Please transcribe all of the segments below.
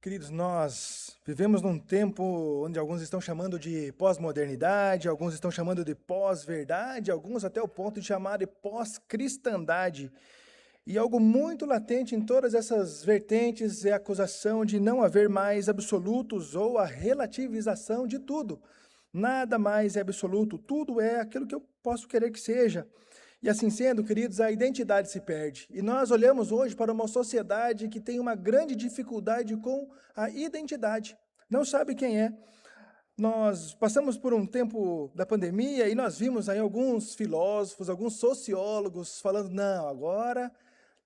Queridos, nós vivemos num tempo onde alguns estão chamando de pós-modernidade, alguns estão chamando de pós-verdade, alguns até o ponto de chamar de pós-cristandade. E algo muito latente em todas essas vertentes é a acusação de não haver mais absolutos ou a relativização de tudo. Nada mais é absoluto, tudo é aquilo que eu posso querer que seja. E assim sendo, queridos, a identidade se perde. E nós olhamos hoje para uma sociedade que tem uma grande dificuldade com a identidade. Não sabe quem é. Nós passamos por um tempo da pandemia e nós vimos aí alguns filósofos, alguns sociólogos falando, não, agora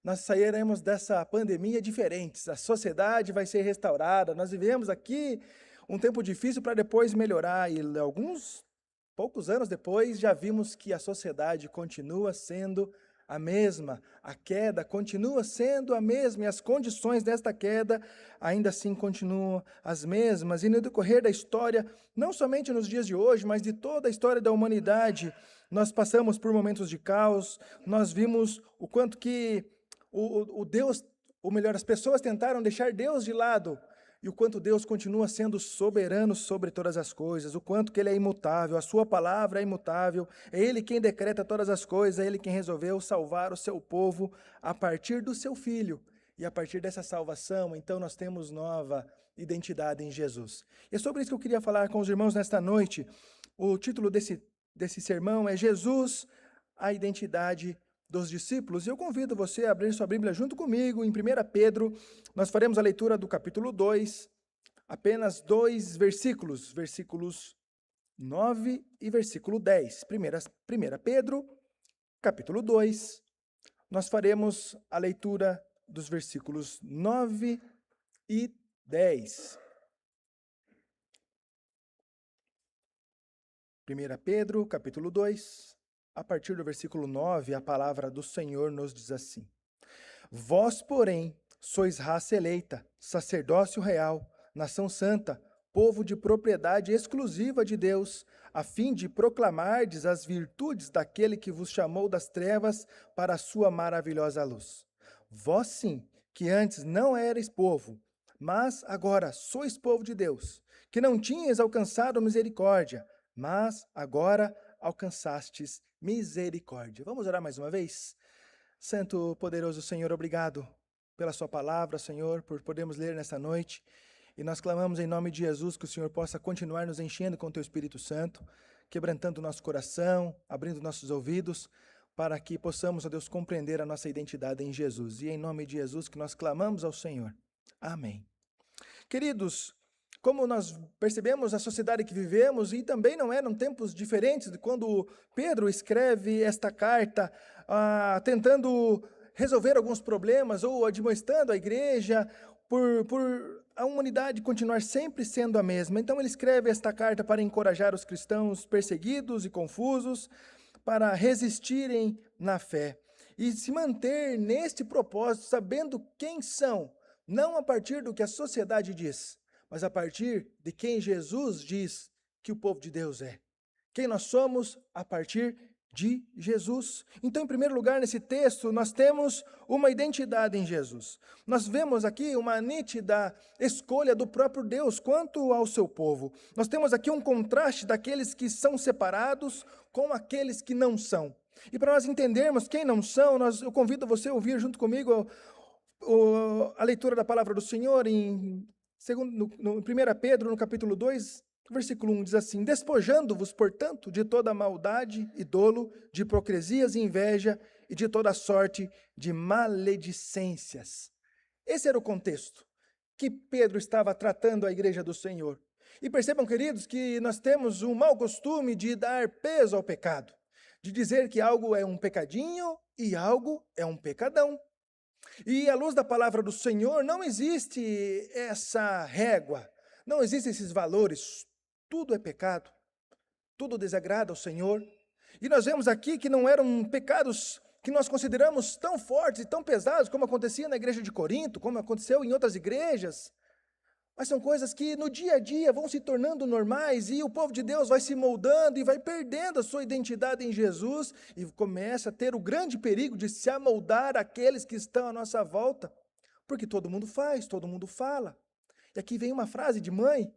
nós sairemos dessa pandemia diferentes, a sociedade vai ser restaurada, nós vivemos aqui um tempo difícil para depois melhorar, e alguns poucos anos depois já vimos que a sociedade continua sendo a mesma, a queda continua sendo a mesma, e as condições desta queda ainda assim continuam as mesmas, e no decorrer da história, não somente nos dias de hoje, mas de toda a história da humanidade, nós passamos por momentos de caos, nós vimos o quanto que o Deus, ou melhor, as pessoas tentaram deixar Deus de lado, e o quanto Deus continua sendo soberano sobre todas as coisas, o quanto que Ele é imutável, a sua palavra é imutável, é Ele quem decreta todas as coisas, é Ele quem resolveu salvar o seu povo a partir do seu Filho. E a partir dessa salvação, então nós temos nova identidade em Jesus. E é sobre isso que eu queria falar com os irmãos nesta noite. O título desse sermão é Jesus, a identidade dos discípulos, e eu convido você a abrir sua Bíblia junto comigo em 1 Pedro, nós faremos a leitura do capítulo 2, apenas 2 versículos, versículos 9 e versículo 10. 1 Pedro, capítulo 2, nós faremos a leitura dos versículos 9 e 10. 1 Pedro, capítulo 2, a partir do versículo 9, a palavra do Senhor nos diz assim: Vós, porém, sois raça eleita, sacerdócio real, nação santa, povo de propriedade exclusiva de Deus, a fim de proclamardes as virtudes daquele que vos chamou das trevas para a sua maravilhosa luz. Vós sim, que antes não erais povo, mas agora sois povo de Deus, que não tinhas alcançado misericórdia, mas agora alcançastes misericórdia. Vamos orar mais uma vez? Santo, poderoso Senhor, obrigado pela sua palavra, Senhor, por podermos ler nesta noite. E nós clamamos em nome de Jesus que o Senhor possa continuar nos enchendo com o teu Espírito Santo, quebrantando o nosso coração, abrindo nossos ouvidos, para que possamos, ó Deus, compreender a nossa identidade em Jesus. E é em nome de Jesus que nós clamamos ao Senhor. Amém. Queridos, como nós percebemos a sociedade que vivemos, e também não eram tempos diferentes de quando Pedro escreve esta carta, tentando resolver alguns problemas ou admoestando a igreja por a humanidade continuar sempre sendo a mesma. Então ele escreve esta carta para encorajar os cristãos perseguidos e confusos, para resistirem na fé e se manter neste propósito, sabendo quem são, não a partir do que a sociedade diz, mas a partir de quem Jesus diz que o povo de Deus é. Quem nós somos a partir de Jesus. Então, em primeiro lugar, nesse texto, nós temos uma identidade em Jesus. Nós vemos aqui uma nítida escolha do próprio Deus quanto ao seu povo. Nós temos aqui um contraste daqueles que são separados com aqueles que não são. E para nós entendermos quem não são, eu convido você a ouvir junto comigo a leitura da palavra do Senhor no 1 Pedro, no capítulo 2, versículo 1, diz assim: Despojando-vos, portanto, de toda maldade e dolo, de hipocrisias e inveja, e de toda sorte de maledicências. Esse era o contexto que Pedro estava tratando a igreja do Senhor. E percebam, queridos, que nós temos um mau costume de dar peso ao pecado, de dizer que algo é um pecadinho e algo é um pecadão. E à luz da palavra do Senhor, não existe essa régua, não existem esses valores. Tudo é pecado, tudo desagrada ao Senhor. E nós vemos aqui que não eram pecados que nós consideramos tão fortes e tão pesados como acontecia na igreja de Corinto, como aconteceu em outras igrejas. Mas são coisas que no dia a dia vão se tornando normais e o povo de Deus vai se moldando e vai perdendo a sua identidade em Jesus e começa a ter o grande perigo de se amoldar àqueles que estão à nossa volta, porque todo mundo faz, todo mundo fala. E aqui vem uma frase de mãe: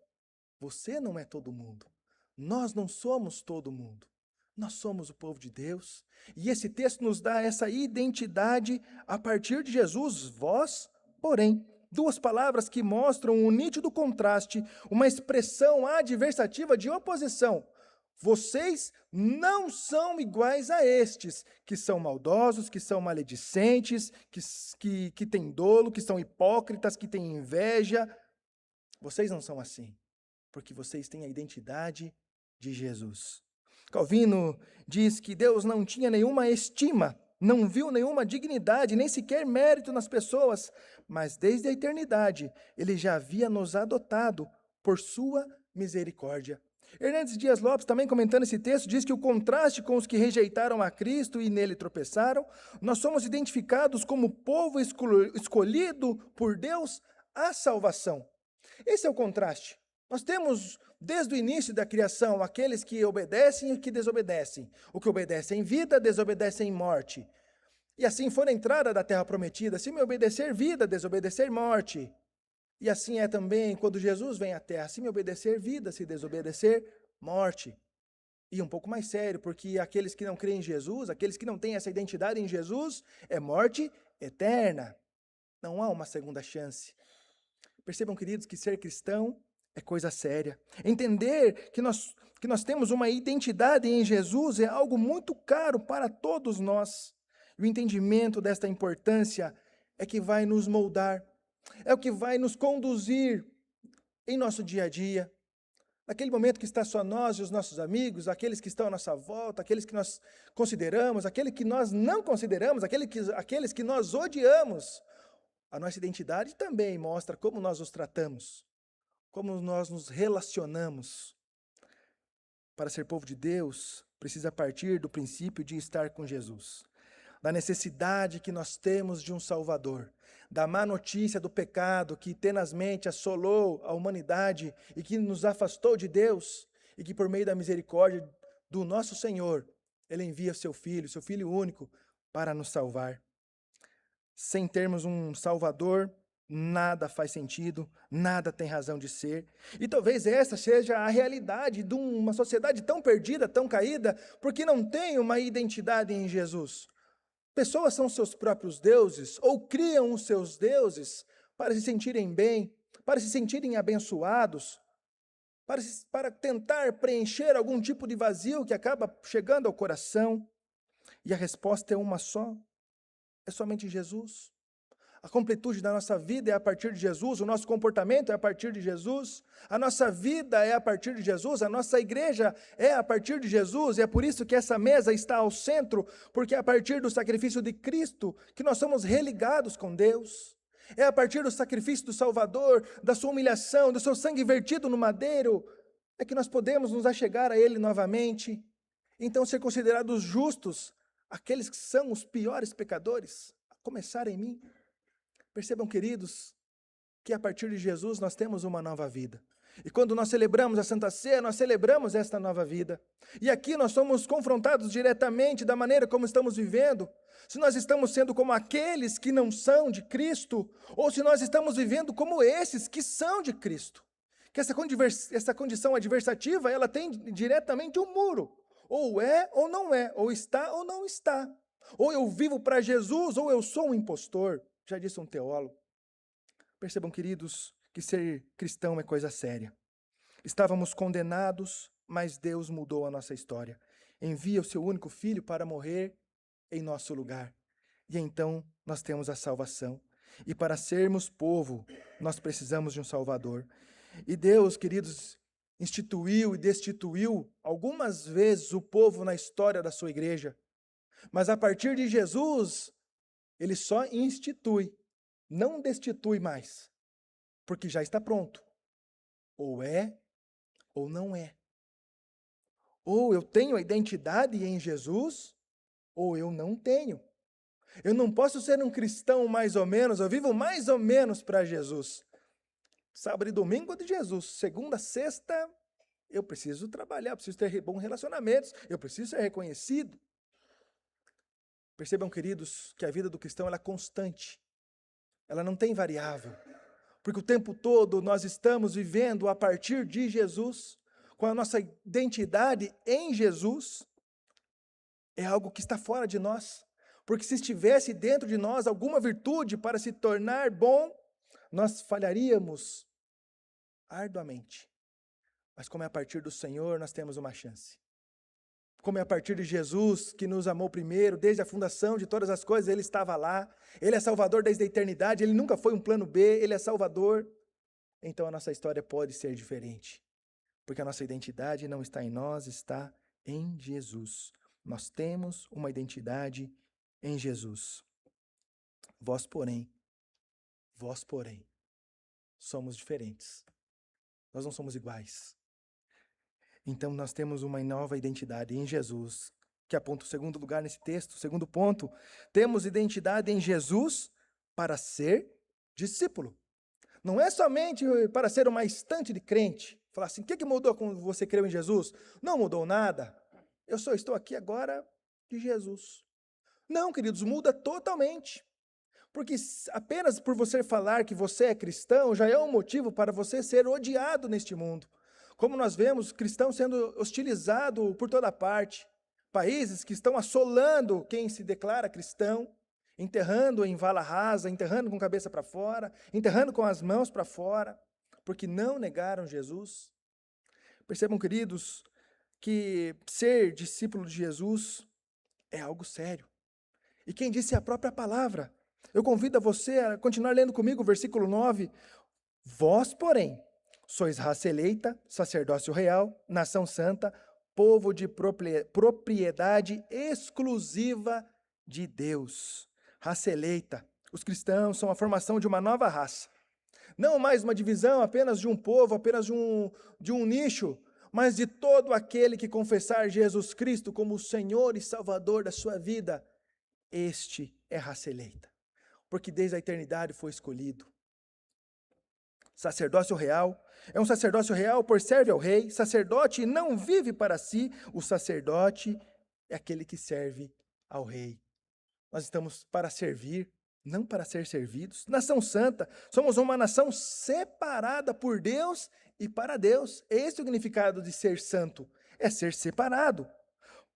você não é todo mundo. Nós não somos todo mundo. Nós somos o povo de Deus. E esse texto nos dá essa identidade a partir de Jesus. Vós, porém, duas palavras que mostram um nítido contraste, uma expressão adversativa de oposição. Vocês não são iguais a estes, que são maldosos, que são maledicentes, que têm dolo, que são hipócritas, que têm inveja. Vocês não são assim, porque vocês têm a identidade de Jesus. Calvino diz que Deus não tinha nenhuma estima, não viu nenhuma dignidade, nem sequer mérito nas pessoas, mas desde a eternidade ele já havia nos adotado por sua misericórdia. Hernandes Dias Lopes, também comentando esse texto, diz que o contraste com os que rejeitaram a Cristo e nele tropeçaram, nós somos identificados como povo escolhido por Deus à salvação. Esse é o contraste. Nós temos, desde o início da criação, aqueles que obedecem e que desobedecem. O que obedece em vida, desobedece em morte. E assim foi a entrada da terra prometida. Se me obedecer, vida, desobedecer, morte. E assim é também quando Jesus vem à terra. Se me obedecer, vida, se desobedecer, morte. E um pouco mais sério, porque aqueles que não creem em Jesus, aqueles que não têm essa identidade em Jesus, é morte eterna. Não há uma segunda chance. Percebam, queridos, que ser cristão é coisa séria. Entender que nós temos uma identidade em Jesus é algo muito caro para todos nós. E o entendimento desta importância é que vai nos moldar, é o que vai nos conduzir em nosso dia a dia. Naquele momento que está só nós e os nossos amigos, aqueles que estão à nossa volta, aqueles que nós consideramos, aqueles que nós não consideramos, aqueles que nós odiamos. A nossa identidade também mostra como nós os tratamos, como nós nos relacionamos. Para ser povo de Deus, precisa partir do princípio de estar com Jesus, da necessidade que nós temos de um Salvador, da má notícia do pecado que tenazmente assolou a humanidade e que nos afastou de Deus, e que por meio da misericórdia do nosso Senhor, Ele envia seu Filho único, para nos salvar. Sem termos um Salvador, nada faz sentido, nada tem razão de ser. E talvez essa seja a realidade de uma sociedade tão perdida, tão caída, porque não tem uma identidade em Jesus. Pessoas são seus próprios deuses, ou criam os seus deuses para se sentirem bem, para se sentirem abençoados, para tentar preencher algum tipo de vazio que acaba chegando ao coração. E a resposta é uma só: é somente Jesus. A completude da nossa vida é a partir de Jesus, o nosso comportamento é a partir de Jesus, a nossa vida é a partir de Jesus, a nossa igreja é a partir de Jesus, e é por isso que essa mesa está ao centro, porque é a partir do sacrifício de Cristo que nós somos religados com Deus. É a partir do sacrifício do Salvador, da sua humilhação, do seu sangue vertido no madeiro, é que nós podemos nos achegar a Ele novamente. Então, ser considerados justos aqueles que são os piores pecadores, a começar em mim. Percebam, queridos, que a partir de Jesus nós temos uma nova vida. E quando nós celebramos a Santa Ceia, nós celebramos esta nova vida. E aqui nós somos confrontados diretamente da maneira como estamos vivendo. Se nós estamos sendo como aqueles que não são de Cristo, ou se nós estamos vivendo como esses que são de Cristo. Que essa condição adversativa, ela tem diretamente um muro. Ou é ou não é, ou está ou não está. Ou eu vivo para Jesus, ou eu sou um impostor. Já disse um teólogo. Percebam, queridos, que ser cristão é coisa séria. Estávamos condenados, mas Deus mudou a nossa história. Envia o seu único filho para morrer em nosso lugar. E então nós temos a salvação. E para sermos povo, nós precisamos de um Salvador. E Deus, queridos, instituiu e destituiu algumas vezes o povo na história da sua igreja. Mas a partir de Jesus, Ele só institui, não destitui mais, porque já está pronto. Ou é, ou não é. Ou eu tenho a identidade em Jesus, ou eu não tenho. Eu não posso ser um cristão mais ou menos, eu vivo mais ou menos para Jesus. Sábado e domingo é de Jesus, segunda, sexta, eu preciso trabalhar, eu preciso ter bons relacionamentos, eu preciso ser reconhecido. Percebam, queridos, que a vida do cristão ela é constante, ela não tem variável. porque o tempo todo nós estamos vivendo a partir de Jesus, com a nossa identidade em Jesus, é algo que está fora de nós. Porque se estivesse dentro de nós alguma virtude para se tornar bom, nós falharíamos arduamente. Mas como é a partir do Senhor, nós temos uma chance. Como é a partir de Jesus, que nos amou primeiro, desde a fundação de todas as coisas, Ele estava lá. Ele é Salvador desde a eternidade, Ele nunca foi um plano B, Ele é Salvador. Então a nossa história pode ser diferente. Porque a nossa identidade não está em nós, está em Jesus. Nós temos uma identidade em Jesus. Vós, porém, somos diferentes. Nós não somos iguais. Então, nós temos uma nova identidade em Jesus, que aponta o segundo lugar nesse texto. Segundo ponto, temos identidade em Jesus para ser discípulo. Não é somente para ser uma estante de crente. Falar assim, o que mudou quando você creu em Jesus? Não mudou nada. Eu só estou aqui agora de Jesus. Não, queridos, muda totalmente. Porque apenas por você falar que você é cristão, já é um motivo para você ser odiado neste mundo. Como nós vemos cristãos sendo hostilizados por toda parte, países que estão assolando quem se declara cristão, enterrando em vala rasa, enterrando com a cabeça para fora, enterrando com as mãos para fora, porque não negaram Jesus. Percebam, queridos, que ser discípulo de Jesus é algo sério. E quem disse é a própria palavra. Eu convido a você a continuar lendo comigo o versículo 9. Vós, porém, sois raça eleita, sacerdócio real, nação santa, povo de propriedade exclusiva de Deus. Raça eleita. Os cristãos são a formação de uma nova raça. Não mais uma divisão apenas de um povo, apenas de um nicho, mas de todo aquele que confessar Jesus Cristo como o Senhor e Salvador da sua vida. Este é raça eleita, porque desde a eternidade foi escolhido. Sacerdócio real, é um sacerdócio real, por serve ao rei. Sacerdote não vive para si, o sacerdote é aquele que serve ao rei. Nós estamos para servir, não para ser servidos. Nação santa, somos uma nação separada por Deus e para Deus. Esse é o significado de ser santo, é ser separado.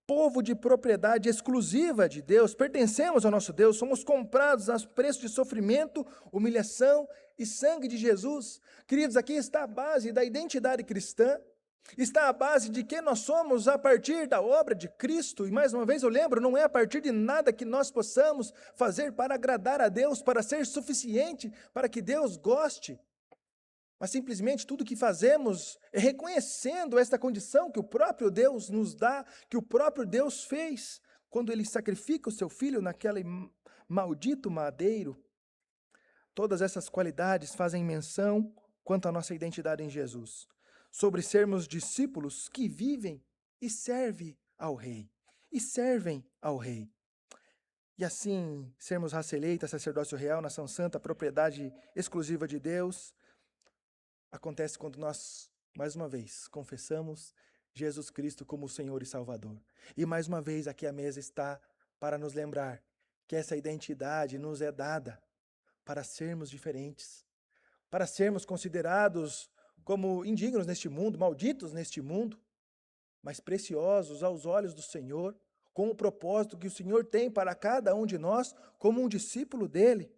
Povo de propriedade exclusiva de Deus, pertencemos ao nosso Deus, somos comprados a preço de sofrimento, humilhação e sangue de Jesus. Queridos, aqui está a base da identidade cristã, está a base de quem nós somos a partir da obra de Cristo. E mais uma vez eu lembro, não é a partir de nada que nós possamos fazer para agradar a Deus, para ser suficiente, para que Deus goste. Mas simplesmente tudo que fazemos é reconhecendo esta condição que o próprio Deus nos dá, que o próprio Deus fez, quando Ele sacrifica o seu Filho naquele maldito madeiro. Todas essas qualidades fazem menção quanto à nossa identidade em Jesus, sobre sermos discípulos que vivem e servem ao Rei, E assim, sermos raça eleita, sacerdócio real, nação santa, propriedade exclusiva de Deus, acontece quando nós, mais uma vez, confessamos Jesus Cristo como o Senhor e Salvador. E mais uma vez aqui a mesa está para nos lembrar que essa identidade nos é dada para sermos diferentes, para sermos considerados como indignos neste mundo, malditos neste mundo, mas preciosos aos olhos do Senhor, com o propósito que o Senhor tem para cada um de nós como um discípulo dele.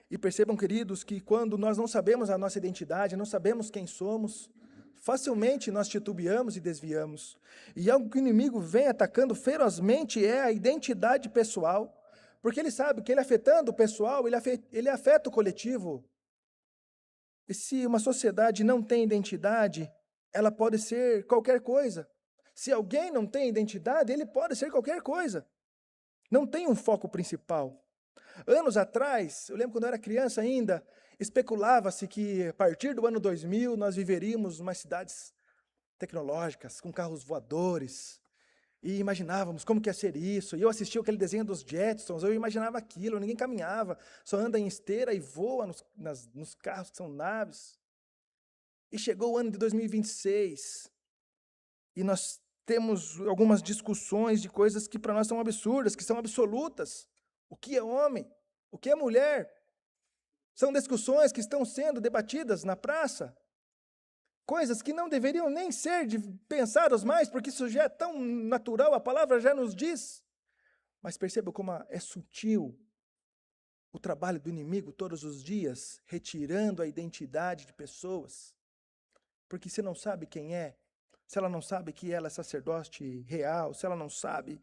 E percebam, queridos, que quando nós não sabemos a nossa identidade, não sabemos quem somos, facilmente nós titubeamos e desviamos. E algo que o inimigo vem atacando ferozmente é a identidade pessoal, porque ele sabe que ele afetando o pessoal, ele afeta o coletivo. E se uma sociedade não tem identidade, ela pode ser qualquer coisa. Se alguém não tem identidade, ele pode ser qualquer coisa. Não tem um foco principal. Anos atrás, eu lembro quando eu era criança ainda, especulava-se que a partir do ano 2000 nós viveríamos umas cidades tecnológicas, com carros voadores, e imaginávamos como que ia ser isso. E eu assistia aquele desenho dos Jetsons, eu imaginava aquilo, ninguém caminhava, só anda em esteira e voa nos carros que são naves. E chegou o ano de 2026, e nós temos algumas discussões de coisas que para nós são absurdas, que são absolutas. O que é homem? O que é mulher? São discussões que estão sendo debatidas na praça. Coisas que não deveriam nem ser pensadas mais, porque isso já é tão natural, a palavra já nos diz. Mas perceba como é sutil o trabalho do inimigo todos os dias, retirando a identidade de pessoas. Porque se não sabe quem é, se ela não sabe que ela é sacerdote real, se ela não sabe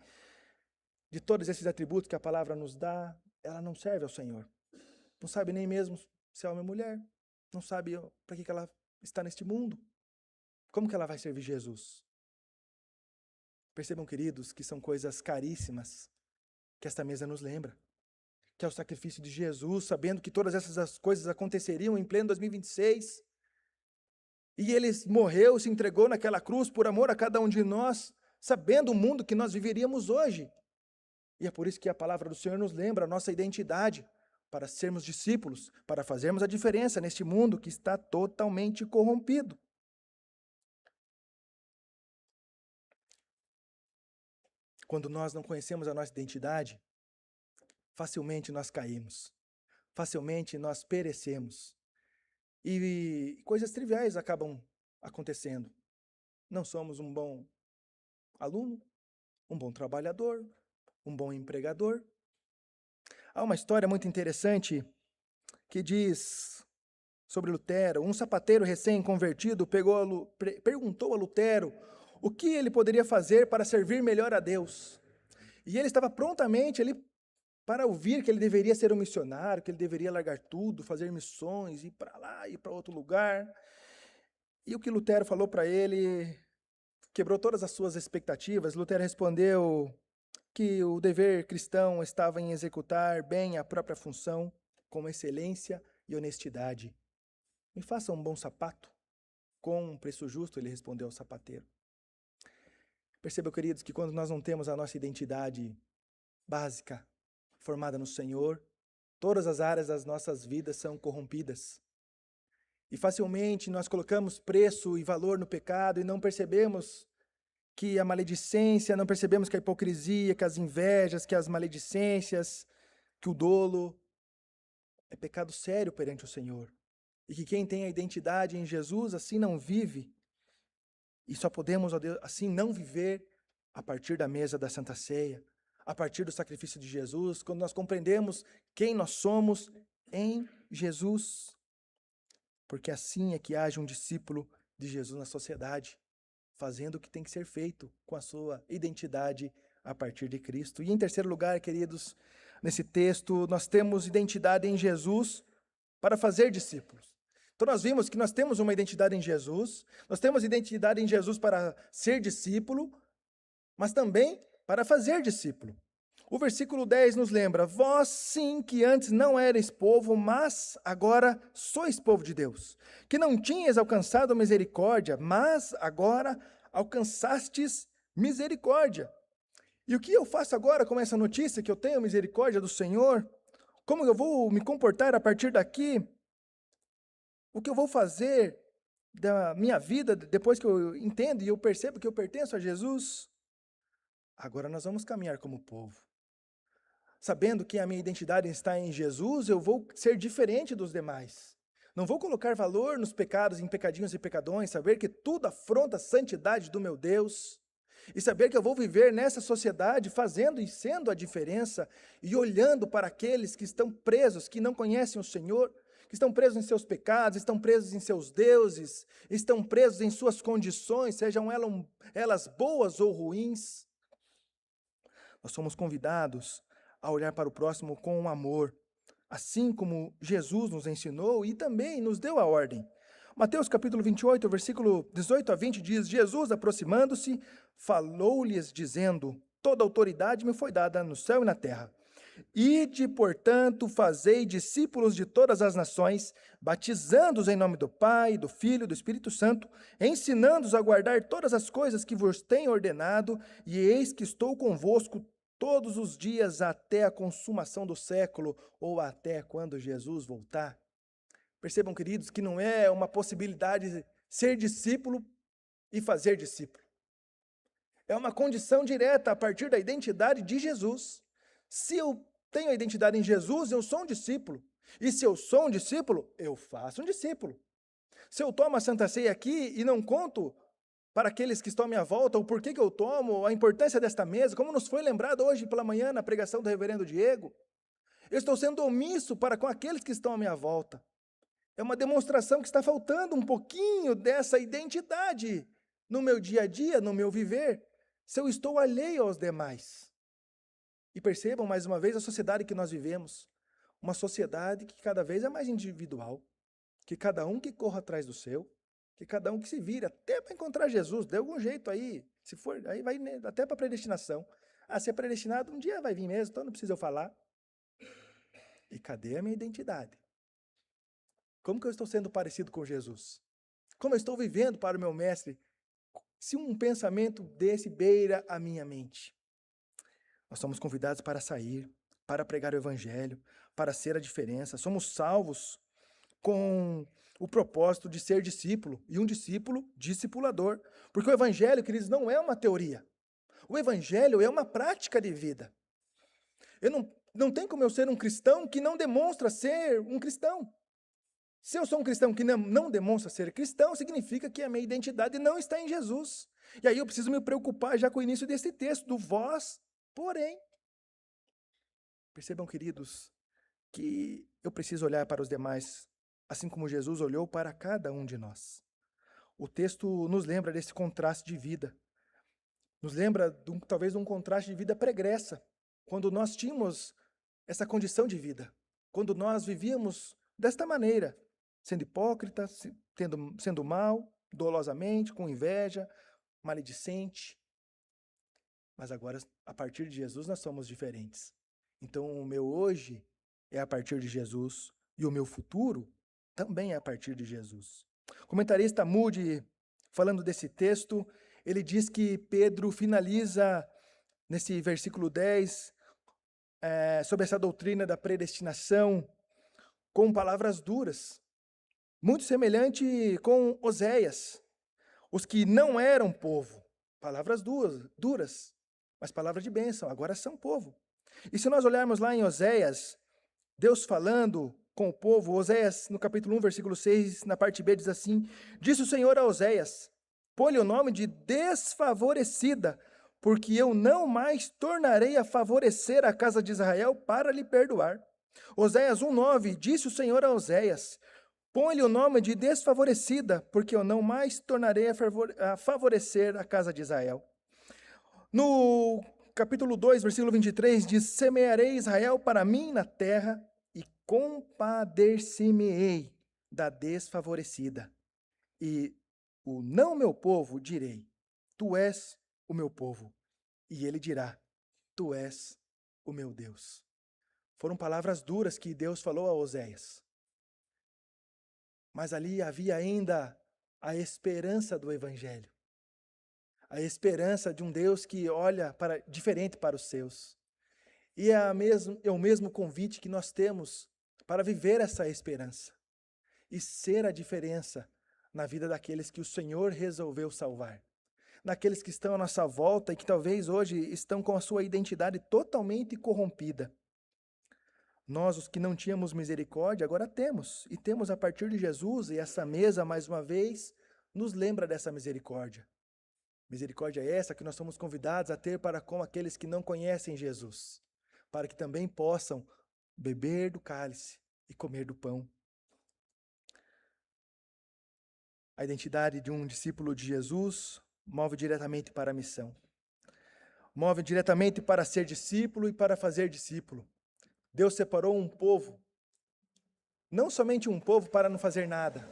de todos esses atributos que a palavra nos dá, ela não serve ao Senhor. Não sabe nem mesmo se é homem ou mulher. Não sabe para que ela está neste mundo. Como que ela vai servir Jesus? Percebam, queridos, que são coisas caríssimas que esta mesa nos lembra. Que é o sacrifício de Jesus, sabendo que todas essas coisas aconteceriam em pleno 2026. E ele morreu, se entregou naquela cruz por amor a cada um de nós, sabendo o mundo que nós viveríamos hoje. E é por isso que a palavra do Senhor nos lembra a nossa identidade, para sermos discípulos, para fazermos a diferença neste mundo que está totalmente corrompido. Quando nós não conhecemos a nossa identidade, facilmente nós caímos, facilmente nós perecemos. E coisas triviais acabam acontecendo. Não somos um bom aluno, um bom trabalhador, um bom empregador. Há uma história muito interessante que diz sobre Lutero. Um sapateiro recém-convertido perguntou a Lutero o que ele poderia fazer para servir melhor a Deus. E ele estava prontamente ali para ouvir que ele deveria ser um missionário, que ele deveria largar tudo, fazer missões, ir para lá, ir para outro lugar. E o que Lutero falou para ele quebrou todas as suas expectativas. Lutero respondeu que o dever cristão estava em executar bem a própria função, com excelência e honestidade. Me faça um bom sapato, com um preço justo, ele respondeu ao sapateiro. Percebam, queridos, que quando nós não temos a nossa identidade básica, formada no Senhor, todas as áreas das nossas vidas são corrompidas. E facilmente nós colocamos preço e valor no pecado e não percebemos que a maledicência, não percebemos que a hipocrisia, que as invejas, que as maledicências, que o dolo é pecado sério perante o Senhor. E que quem tem a identidade em Jesus assim não vive. E só podemos, ó Deus, assim não viver a partir da mesa da Santa Ceia, a partir do sacrifício de Jesus, quando nós compreendemos quem nós somos em Jesus. Porque assim é que age um discípulo de Jesus na sociedade, fazendo o que tem que ser feito com a sua identidade a partir de Cristo. E em terceiro lugar, queridos, nesse texto, nós temos identidade em Jesus para fazer discípulos. Então nós vimos que nós temos uma identidade em Jesus, nós temos identidade em Jesus para ser discípulo, mas também para fazer discípulo. O versículo 10 nos lembra: vós sim que antes não erais povo, mas agora sois povo de Deus, que não tinhas alcançado misericórdia, mas agora alcançastes misericórdia. E o que eu faço agora com essa notícia que eu tenho misericórdia do Senhor? Como eu vou me comportar a partir daqui? O que eu vou fazer da minha vida depois que eu entendo e eu percebo que eu pertenço a Jesus? Agora nós vamos caminhar como povo. Sabendo que a minha identidade está em Jesus, eu vou ser diferente dos demais. Não vou colocar valor nos pecados, em pecadinhos e pecadões, saber que tudo afronta a santidade do meu Deus. E saber que eu vou viver nessa sociedade fazendo e sendo a diferença e olhando para aqueles que estão presos, que não conhecem o Senhor, que estão presos em seus pecados, estão presos em seus deuses, estão presos em suas condições, sejam elas boas ou ruins. Nós somos convidados a olhar para o próximo com amor, assim como Jesus nos ensinou e também nos deu a ordem. Mateus capítulo 28, versículo 18 a 20 diz: Jesus, aproximando-se, falou-lhes dizendo: toda autoridade me foi dada no céu e na terra. Ide, portanto, fazei discípulos de todas as nações, batizando-os em nome do Pai, do Filho e do Espírito Santo, ensinando-os a guardar todas as coisas que vos tenho ordenado, e eis que estou convosco todos os dias até a consumação do século, ou até quando Jesus voltar. Percebam, queridos, que não é uma possibilidade ser discípulo e fazer discípulo. É uma condição direta a partir da identidade de Jesus. Se eu tenho a identidade em Jesus, eu sou um discípulo. E se eu sou um discípulo, eu faço um discípulo. Se eu tomo a Santa Ceia aqui e não conto para aqueles que estão à minha volta o porquê que eu tomo, a importância desta mesa, como nos foi lembrado hoje pela manhã na pregação do reverendo Diego, eu estou sendo omisso para com aqueles que estão à minha volta. É uma demonstração que está faltando um pouquinho dessa identidade no meu dia a dia, no meu viver, se eu estou alheio aos demais. E percebam mais uma vez a sociedade que nós vivemos, uma sociedade que cada vez é mais individual, que cada um que corra atrás do seu, que cada um que se vira até para encontrar Jesus, de algum jeito aí, se for, aí vai até para predestinação. Ah, se é predestinado, um dia vai vir mesmo, então não precisa eu falar. E cadê a minha identidade? Como que eu estou sendo parecido com Jesus? Como eu estou vivendo para o meu mestre? Se um pensamento desse beira a minha mente. Nós somos convidados para sair, para pregar o evangelho, para ser a diferença. Somos salvos com o propósito de ser discípulo, e um discípulo discipulador. Porque o evangelho, queridos, não é uma teoria. O evangelho é uma prática de vida. Não tem como eu ser um cristão que não demonstra ser um cristão. Se eu sou um cristão que não demonstra ser cristão, significa que a minha identidade não está em Jesus. E aí eu preciso me preocupar já com o início desse texto, do vós, porém. Percebam, queridos, que eu preciso olhar para os demais, assim como Jesus olhou para cada um de nós. O texto nos lembra desse contraste de vida. Nos lembra, talvez, de um contraste de vida pregressa, quando nós tínhamos essa condição de vida, quando nós vivíamos desta maneira, sendo hipócritas, sendo mal, dolosamente, com inveja, maledicente. Mas agora, a partir de Jesus, nós somos diferentes. Então, o meu hoje é a partir de Jesus e o meu futuro também é a partir de Jesus. O comentarista Moody, falando desse texto, ele diz que Pedro finaliza nesse versículo 10 sobre essa doutrina da predestinação com palavras duras, muito semelhante com Oséias, os que não eram povo, palavras duras, mas palavras de bênção, agora são povo. E se nós olharmos lá em Oséias, Deus falando com o povo, Oséias, no capítulo 1, versículo 6, na parte B, diz assim: disse o Senhor a Oséias, põe-lhe o nome de desfavorecida, porque eu não mais tornarei a favorecer a casa de Israel para lhe perdoar. Oséias 1:9, disse o Senhor a Oséias, põe-lhe o nome de desfavorecida, porque eu não mais tornarei a favorecer a casa de Israel. No capítulo 2, versículo 23, diz: semearei Israel para mim na terra e compadecer-me-ei da desfavorecida. E o não meu povo direi, tu és o meu povo. E ele dirá, tu és o meu Deus. Foram palavras duras que Deus falou a Oséias. Mas ali havia ainda a esperança do evangelho. A esperança de um Deus que olha diferente para os seus. E é o mesmo convite que nós temos para viver essa esperança e ser a diferença na vida daqueles que o Senhor resolveu salvar. Naqueles que estão à nossa volta e que talvez hoje estão com a sua identidade totalmente corrompida. Nós, os que não tínhamos misericórdia, agora temos. E temos a partir de Jesus, e essa mesa, mais uma vez, nos lembra dessa misericórdia. Misericórdia é essa que nós somos convidados a ter para com aqueles que não conhecem Jesus, para que também possam beber do cálice e comer do pão. A identidade de um discípulo de Jesus move diretamente para a missão. Move diretamente para ser discípulo e para fazer discípulo. Deus separou um povo, não somente um povo para não fazer nada,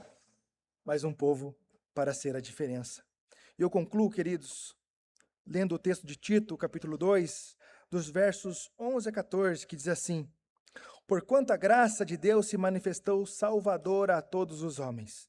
mas um povo para ser a diferença. E eu concluo, queridos, lendo o texto de Tito, capítulo 2, dos versos 11 a 14, que diz assim: porquanto a graça de Deus se manifestou salvadora a todos os homens,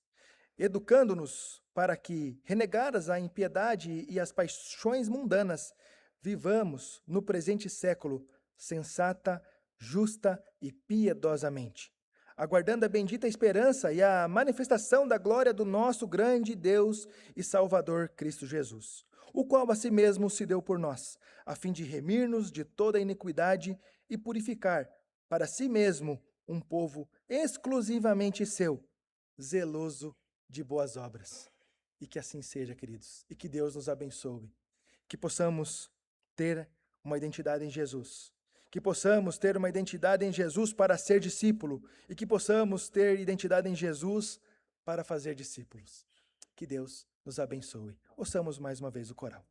educando-nos para que, renegadas a impiedade e as paixões mundanas, vivamos no presente século sensata, justa e piedosamente, aguardando a bendita esperança e a manifestação da glória do nosso grande Deus e Salvador Cristo Jesus, o qual a si mesmo se deu por nós, a fim de remir-nos de toda iniquidade e purificar para si mesmo um povo exclusivamente seu, zeloso de boas obras. E que assim seja, queridos, e que Deus nos abençoe, que possamos ter uma identidade em Jesus, que possamos ter uma identidade em Jesus para ser discípulo, e que possamos ter identidade em Jesus para fazer discípulos. Que Deus nos abençoe. Ouçamos mais uma vez o coral.